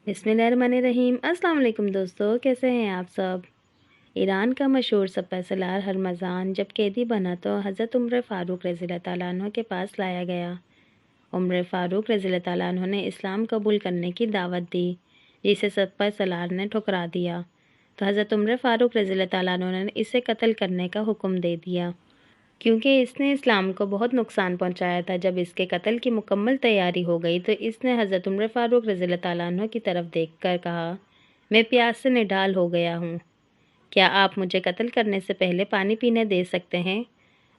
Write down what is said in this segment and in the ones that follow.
बिस्मिल्लाहिर्रहमानिर्रहीम। अस्सलाम वालेकुम दोस्तों, कैसे हैं आप सब। ईरान का मशहूर सपा सलार हरमज़ान जब कैदी बना तो हज़रत उमर फ़ारूक रज़ियल्लाहु तआला अन्हु के पास लाया गया। उमर फ़ारूक रज़ियल्लाहु तआला अन्हु ने इस्लाम कबूल करने की दावत दी, जिसे सपा सलार ने ठुकरा दिया। तो हज़रत उमर फ़ारूक रज़ियल्लाहु तआला अन्हु ने इसे कत्ल करने का हुक्म दे दिया, क्योंकि इसने इस्लाम को बहुत नुकसान पहुंचाया था। जब इसके कत्ल की मुकम्मल तैयारी हो गई तो इसने हज़रत उमर फ़ारूक रज़ियल्लाहु तआला अन्हु की तरफ देखकर कहा, मैं प्यास से निढाल हो गया हूँ, क्या आप मुझे कत्ल करने से पहले पानी पीने दे सकते हैं।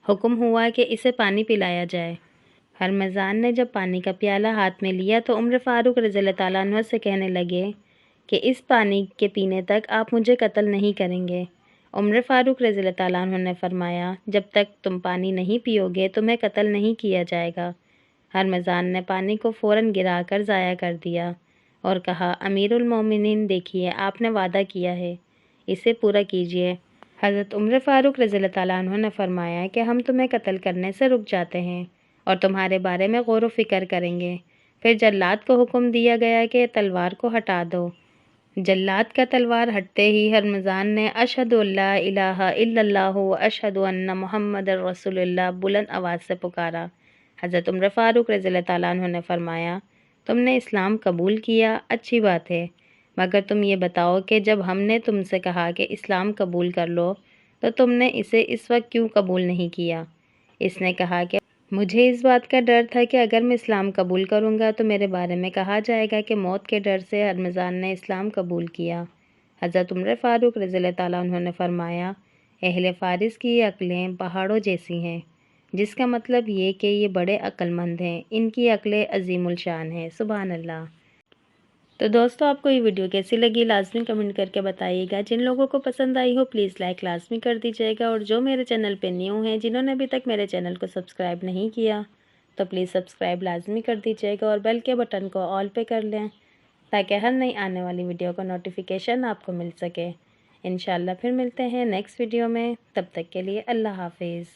हुक्म हुआ कि इसे पानी पिलाया जाए। हरमज़ान ने जब पानी का प्याला हाथ में लिया तो उमर फ़ारूक रज़ियल्लाहु तआला अन्हु से कहने लगे कि इस पानी के पीने तक आप मुझे कत्ल नहीं करेंगे। उमर फ़ारूक रज़ियल्लाहु तआला अन्हु ने फरमाया, जब तक तुम पानी नहीं पियोगे तुम्हें कत्ल नहीं किया जाएगा। हरमज़ान ने पानी को फ़ौरन गिरा कर ज़ाया कर दिया और कहा, अमीरुल मोमिनीन, देखिए आपने वादा किया है, इसे पूरा कीजिए। हज़रत उमर फ़ारूक रज़ियल्लाहु तआला अन्हु ने फरमाया कि हम तुम्हें कत्ल करने से रुक जाते हैं और तुम्हारे बारे में गौर व फ़िक्र करेंगे। फिर जल्लाद को हुक्म दिया गया कि तलवार को हटा दो। जल्लाद का तलवार हटते ही हरमज़ान ने अशहदु अल्ला इलाहा इल्लल्लाहु व अशहदु अन्ना मुहम्मदर रसूलुल्लाह बुलंद आवाज़ से पुकारा। हज़रत उमर फ़ारूक रज़ियल्लाहु तआला अन्हु ने फरमाया, तुमने इस्लाम कबूल किया, अच्छी बात है, मगर तुम ये बताओ कि जब हमने तुमसे कहा कि इस्लाम कबूल कर लो तो तुमने इसे इस वक्त क्यों कबूल नहीं किया। इसने कहा कि मुझे इस बात का डर था कि अगर मैं इस्लाम कबूल करूँगा तो मेरे बारे में कहा जाएगा कि मौत के डर से हरमज़ान ने इस्लाम कबूल किया। हज़रत उमर फ़ारूक रज़ियल्लाहु तआला अन्हु ने फरमाया, अहले फ़ारिस की अक़लें पहाड़ों जैसी हैं, जिसका मतलब ये कि ये बड़े अक्लमंद हैं, इनकी अक़लें अज़ीमुल शान हैं। सुभान अल्लाह। तो दोस्तों, आपको ये वीडियो कैसी लगी लाज़मी कमेंट करके बताइएगा। जिन लोगों को पसंद आई हो प्लीज़ लाइक लाज़मी कर दीजिएगा, और जो मेरे चैनल पे न्यू हैं, जिन्होंने अभी तक मेरे चैनल को सब्सक्राइब नहीं किया तो प्लीज़ सब्सक्राइब लाज़मी कर दीजिएगा और बेल के बटन को ऑल पे कर लें, ताकि हर नई आने वाली वीडियो का नोटिफिकेशन आपको मिल सके। इंशाल्लाह फिर मिलते हैं नेक्स्ट वीडियो में, तब तक के लिए अल्लाह हाफिज़।